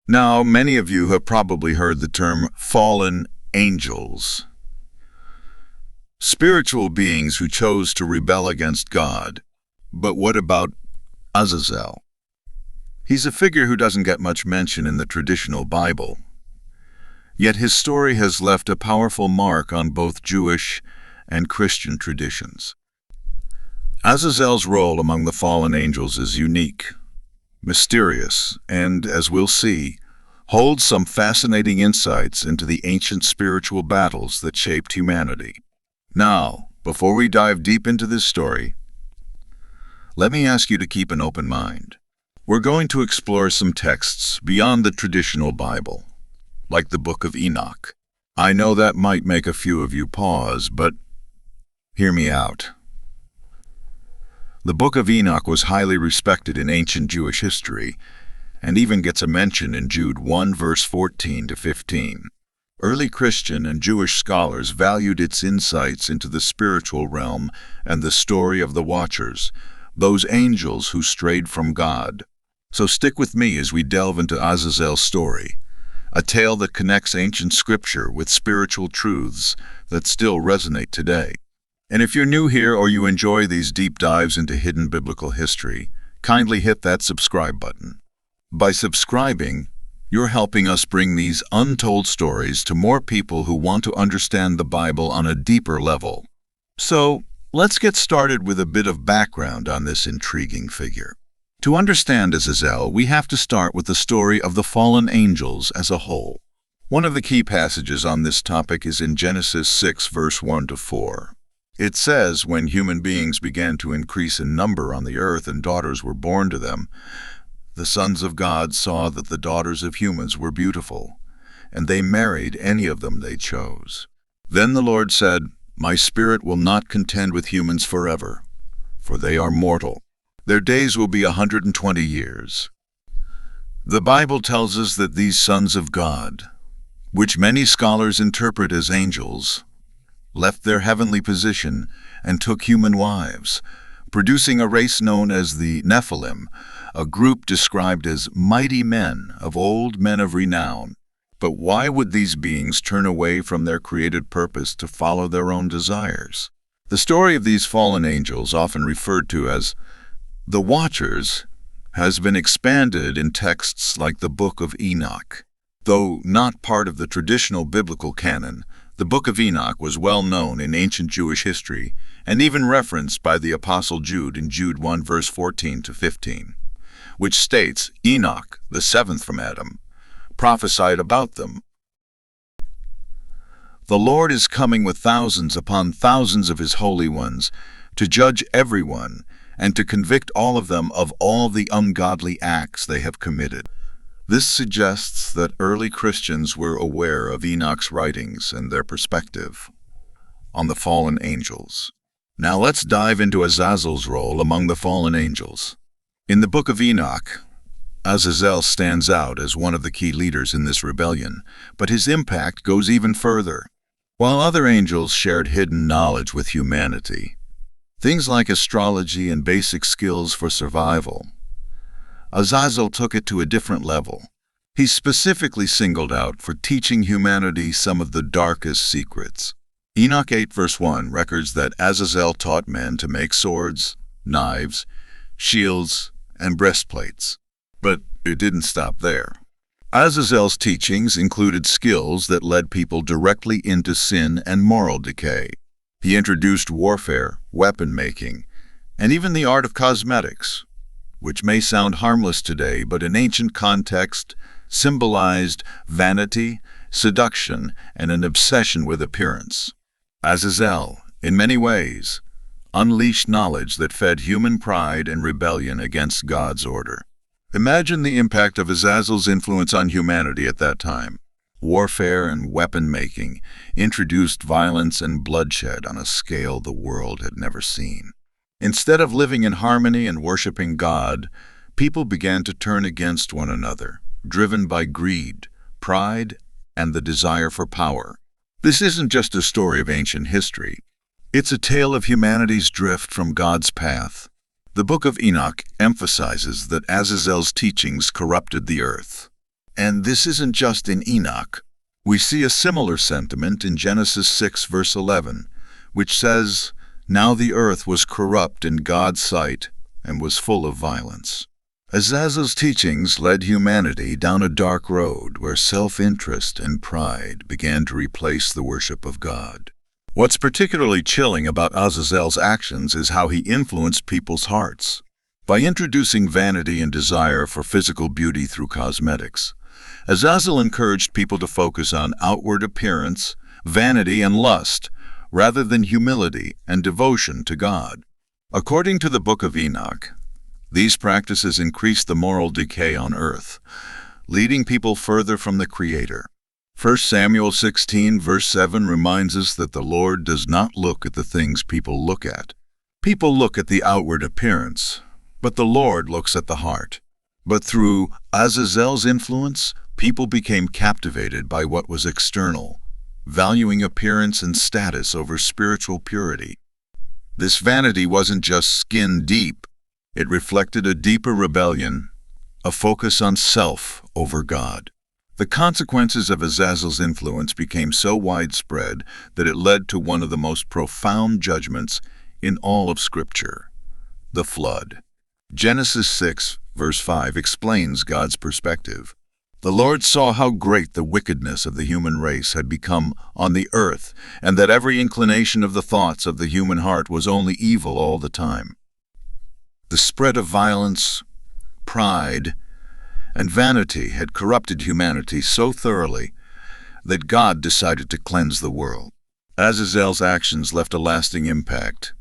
Now, many of you have probably heard the term fallen angels. Spiritual beings who chose to rebel against God. But what about AZAZEL? He's a figure who doesn't get much mention in the traditional Bible. Yet his story has left a powerful mark on both Jewish and Christian traditions. AZAZEL's role among the fallen angels is unique, mysterious, and, as we'll see, holds some fascinating insights into the ancient spiritual battles that shaped humanity. Now, before we dive deep into this story, let me ask you to keep an open mind. We're going to explore some texts beyond the traditional Bible, like the Book of Enoch. I know that might make a few of you pause, but hear me out. The Book of Enoch was highly respected in ancient Jewish history, and even gets a mention in Jude 1 verse 14 to 15. Early Christian and Jewish scholars valued its insights into the spiritual realm and the story of the Watchers, those angels who strayed from God. So stick with me as we delve into AZAZEL's story, a tale that connects ancient scripture with spiritual truths that still resonate today. And if you're new here or you enjoy these deep dives into hidden biblical history, kindly hit that subscribe button. By subscribing, you're helping us bring these untold stories to more people who want to understand the Bible on a deeper level. So, let's get started with a bit of background on this intriguing figure. To understand AZAZEL, we have to start with the story of the fallen angels as a whole. One of the key passages on this topic is in Genesis 6 verse 1 to 4. It says, when human beings began to increase in number on the earth and daughters were born to them, the sons of God saw that the daughters of humans were beautiful, and they married any of them they chose. Then the Lord said, My spirit will not contend with humans forever, for they are mortal. Their days will be 120 years. The Bible tells us that these sons of God, which many scholars interpret as angels, left their heavenly position and took human wives, producing a race known as the Nephilim, a group described as mighty men of old, men of renown. But why would these beings turn away from their created purpose to follow their own desires? The story of these fallen angels, often referred to as the Watchers, has been expanded in texts like the Book of Enoch. Though not part of the traditional biblical canon, the Book of Enoch was well known in ancient Jewish history and even referenced by the Apostle Jude in Jude 1 verse 14 to 15, which states Enoch, the seventh from Adam, prophesied about them. The Lord is coming with thousands upon thousands of his holy ones to judge everyone and to convict all of them of all the ungodly acts they have committed. This suggests that early Christians were aware of Enoch's writings and their perspective on the fallen angels. Now let's dive into AZAZEL's role among the fallen angels. In the Book of Enoch, AZAZEL stands out as one of the key leaders in this rebellion, but his impact goes even further. While other angels shared hidden knowledge with humanity, things like astrology and basic skills for survival, AZAZEL took it to a different level. He's specifically singled out for teaching humanity some of the darkest secrets. Enoch 8 verse 1 records that AZAZEL taught men to make swords, knives, shields, and breastplates. But it didn't stop there. AZAZEL's teachings included skills that led people directly into sin and moral decay. He introduced warfare, weapon making, and even the art of cosmetics, which may sound harmless today, but in ancient context symbolized vanity, seduction, and an obsession with appearance. AZAZEL, in many ways, unleashed knowledge that fed human pride and rebellion against God's order. Imagine the impact of AZAZEL's influence on humanity at that time. Warfare and weapon-making introduced violence and bloodshed on a scale the world had never seen. Instead of living in harmony and worshiping God, people began to turn against one another, driven by greed, pride, and the desire for power. This isn't just a story of ancient history. It's a tale of humanity's drift from God's path. The Book of Enoch emphasizes that AZAZEL's teachings corrupted the earth. And this isn't just in Enoch. We see a similar sentiment in Genesis 6 verse 11, which says, "Now the earth was corrupt in God's sight and was full of violence." AZAZEL's teachings led humanity down a dark road where self-interest and pride began to replace the worship of God. What's particularly chilling about AZAZEL's actions is how he influenced people's hearts. By introducing vanity and desire for physical beauty through cosmetics, AZAZEL encouraged people to focus on outward appearance, vanity, and lust, rather than humility and devotion to God. According to the Book of Enoch, these practices increased the moral decay on earth, leading people further from the Creator. 1 Samuel 16 verse 7 reminds us that the Lord does not look at the things people look at. People look at the outward appearance, but the Lord looks at the heart. But through AZAZEL's influence, people became captivated by what was external, valuing appearance and status over spiritual purity. This vanity wasn't just skin deep. It reflected a deeper rebellion, a focus on self over God. The consequences of AZAZEL's influence became so widespread that it led to one of the most profound judgments in all of Scripture, the flood. Genesis 6, verse 5 explains God's perspective. The Lord saw how great the wickedness of the human race had become on the earth, and that every inclination of the thoughts of the human heart was only evil all the time. The spread of violence, pride, and vanity had corrupted humanity so thoroughly that God decided to cleanse the world. AZAZEL's actions left a lasting impact,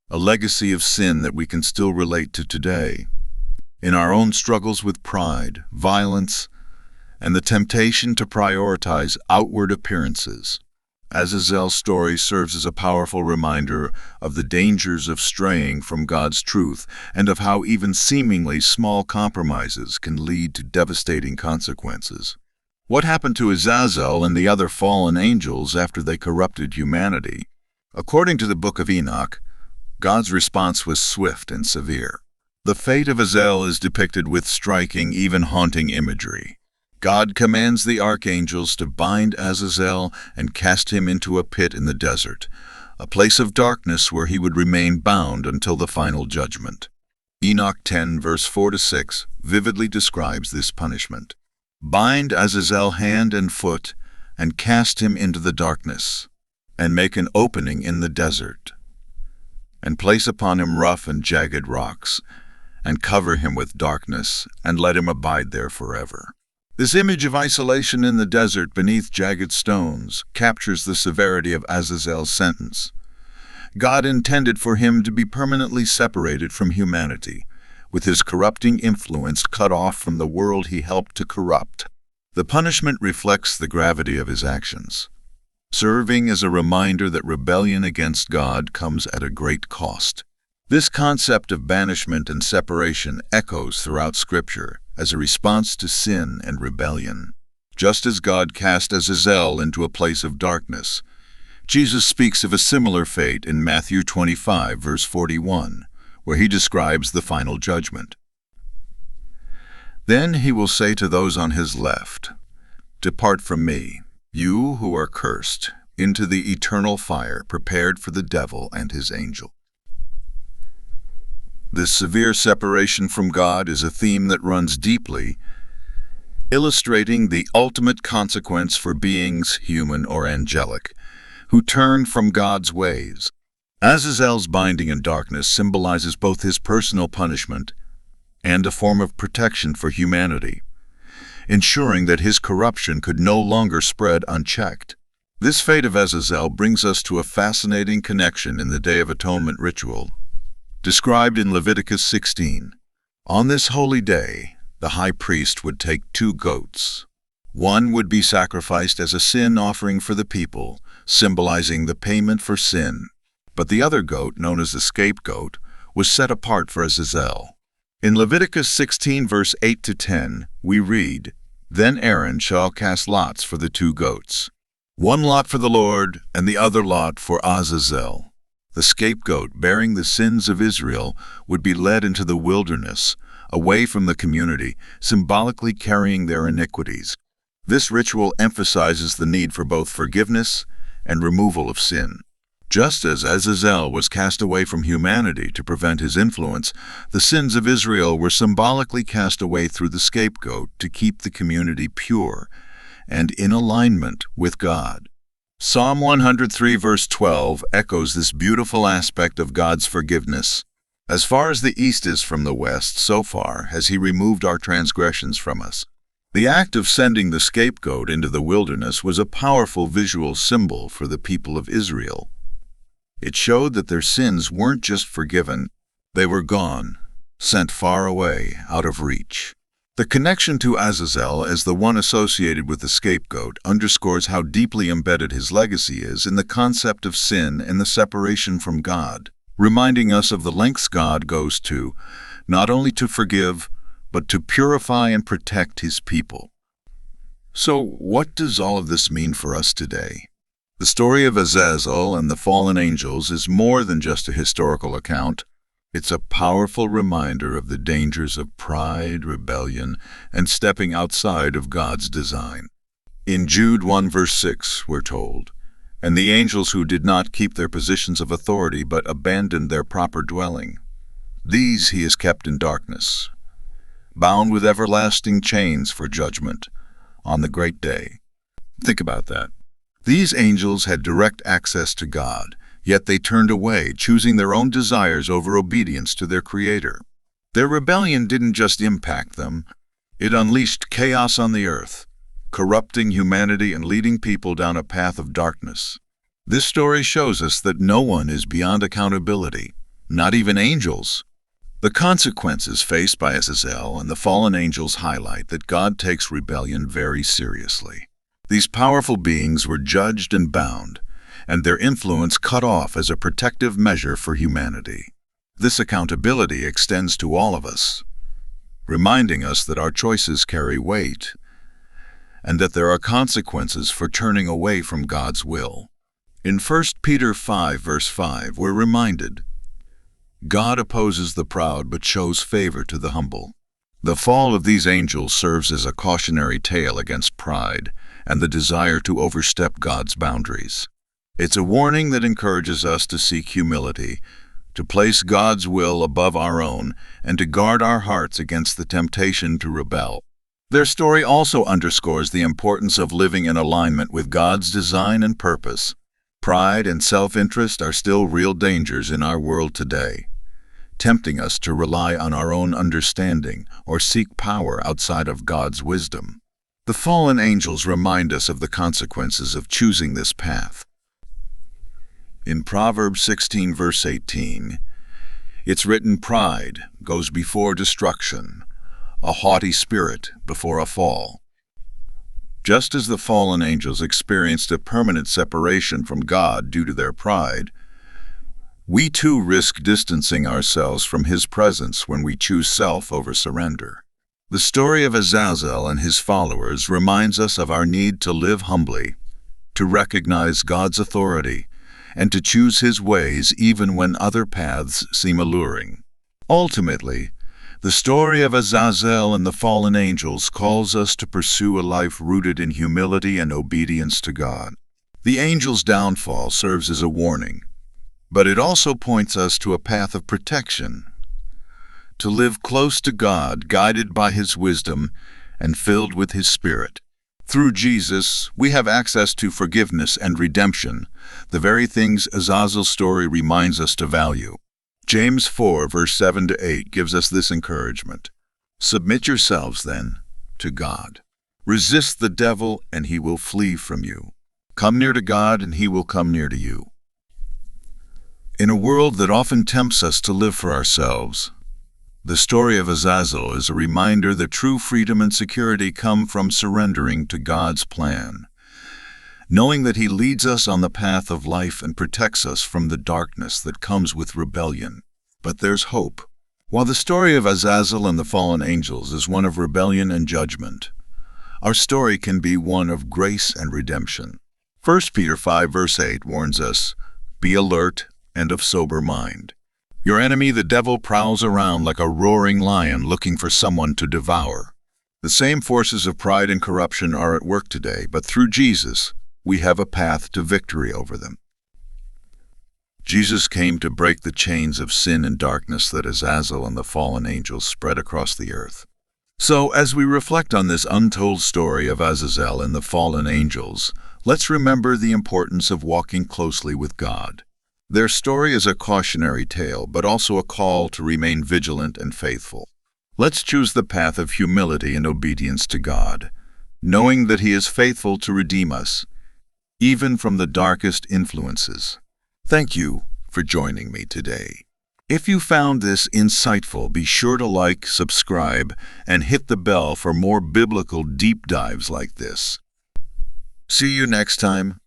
a legacy of sin that we can still relate to today. In our own struggles with pride, violence, and the temptation to prioritize outward appearances, AZAZEL's story serves as a powerful reminder of the dangers of straying from God's truth and of how even seemingly small compromises can lead to devastating consequences. What happened to AZAZEL and the other fallen angels after they corrupted humanity? According to the Book of Enoch, God's response was swift and severe. The fate of AZAZEL is depicted with striking, even haunting imagery. God commands the archangels to bind AZAZEL and cast him into a pit in the desert, a place of darkness where he would remain bound until the final judgment. Enoch 10, verse 4-6 vividly describes this punishment. Bind AZAZEL hand and foot, and cast him into the darkness, and make an opening in the desert, and place upon him rough and jagged rocks, and cover him with darkness, and let him abide there forever. This image of isolation in the desert beneath jagged stones captures the severity of AZAZEL's sentence. God intended for him to be permanently separated from humanity, with his corrupting influence cut off from the world he helped to corrupt. The punishment reflects the gravity of his actions, serving as a reminder that rebellion against God comes at a great cost. This concept of banishment and separation echoes throughout Scripture as a response to sin and rebellion. Just as God cast AZAZEL into a place of darkness, Jesus speaks of a similar fate in Matthew 25, verse 41, where he describes the final judgment. Then he will say to those on his left, "Depart from me, you who are cursed, into the eternal fire prepared for the devil and his angel." This severe separation from God is a theme that runs deeply, illustrating the ultimate consequence for beings, human or angelic, who turn from God's ways. AZAZEL's binding in darkness symbolizes both his personal punishment and a form of protection for humanity, ensuring that his corruption could no longer spread unchecked. This fate of AZAZEL brings us to a fascinating connection in the Day of Atonement ritual, described in Leviticus 16. On this holy day, the high priest would take 2 goats. One would be sacrificed as a sin offering for the people, symbolizing the payment for sin, but the other goat, known as the scapegoat, was set apart for AZAZEL. In Leviticus 16, verse 8-10, we read, "Then Aaron shall cast lots for the 2 goats, one lot for the Lord, and the other lot for AZAZEL. The scapegoat bearing the sins of Israel would be led into the wilderness, away from the community, symbolically carrying their iniquities. This ritual emphasizes the need for both forgiveness and removal of sin. Just as AZAZEL was cast away from humanity to prevent his influence, the sins of Israel were symbolically cast away through the scapegoat to keep the community pure and in alignment with God. Psalm 103 verse 12 echoes this beautiful aspect of God's forgiveness. As far as the east is from the west, so far has He removed our transgressions from us. The act of sending the scapegoat into the wilderness was a powerful visual symbol for the people of Israel. It showed that their sins weren't just forgiven, they were gone, sent far away, out of reach. The connection to AZAZEL as the one associated with the scapegoat underscores how deeply embedded his legacy is in the concept of sin and the separation from God, reminding us of the lengths God goes to, not only to forgive, but to purify and protect His people. So, what does all of this mean for us today? The story of AZAZEL and the fallen angels is more than just a historical account. It's a powerful reminder of the dangers of pride, rebellion, and stepping outside of God's design. In Jude 1 verse 6, we're told, "And the angels who did not keep their positions of authority but abandoned their proper dwelling, these He has kept in darkness, bound with everlasting chains for judgment on the great day." Think about that. These angels had direct access to God, yet they turned away, choosing their own desires over obedience to their Creator. Their rebellion didn't just impact them, it unleashed chaos on the earth, corrupting humanity and leading people down a path of darkness. This story shows us that no one is beyond accountability, not even angels. The consequences faced by AZAZEL and the fallen angels highlight that God takes rebellion very seriously. These powerful beings were judged and bound, and their influence cut off as a protective measure for humanity. This accountability extends to all of us, reminding us that our choices carry weight, and that there are consequences for turning away from God's will. In 1 Peter 5 verse 5, we're reminded, "God opposes the proud but shows favor to the humble." The fall of these angels serves as a cautionary tale against pride and the desire to overstep God's boundaries. It's a warning that encourages us to seek humility, to place God's will above our own, and to guard our hearts against the temptation to rebel. Their story also underscores the importance of living in alignment with God's design and purpose. Pride and self-interest are still real dangers in our world today, tempting us to rely on our own understanding or seek power outside of God's wisdom. The fallen angels remind us of the consequences of choosing this path. In Proverbs 16 verse 18, it's written, "Pride goes before destruction, a haughty spirit before a fall." Just as the fallen angels experienced a permanent separation from God due to their pride, we too risk distancing ourselves from His presence when we choose self over surrender. The story of AZAZEL and his followers reminds us of our need to live humbly, to recognize God's authority, and to choose His ways even when other paths seem alluring. Ultimately, the story of AZAZEL and the fallen angels calls us to pursue a life rooted in humility and obedience to God. The angels' downfall serves as a warning, but it also points us to a path of protection, to live close to God, guided by His wisdom and filled with His Spirit. Through Jesus, we have access to forgiveness and redemption, the very things AZAZEL's story reminds us to value. James 4, verse 7-8 gives us this encouragement. "Submit yourselves, then, to God. Resist the devil, and he will flee from you. Come near to God, and He will come near to you." In a world that often tempts us to live for ourselves, the story of AZAZEL is a reminder that true freedom and security come from surrendering to God's plan, knowing that He leads us on the path of life and protects us from the darkness that comes with rebellion. But there's hope. While the story of AZAZEL and the fallen angels is one of rebellion and judgment, our story can be one of grace and redemption. 1 Peter 5 verse 8 warns us, "Be alert and of sober mind. Your enemy, the devil, prowls around like a roaring lion looking for someone to devour. The same forces of pride and corruption are at work today, but through Jesus, we have a path to victory over them. Jesus came to break the chains of sin and darkness that AZAZEL and the fallen angels spread across the earth. So, as we reflect on this untold story of AZAZEL and the fallen angels, let's remember the importance of walking closely with God. Their story is a cautionary tale, but also a call to remain vigilant and faithful. Let's choose the path of humility and obedience to God, knowing that He is faithful to redeem us, even from the darkest influences. Thank you for joining me today. If you found this insightful, be sure to like, subscribe, and hit the bell for more biblical deep dives like this. See you next time.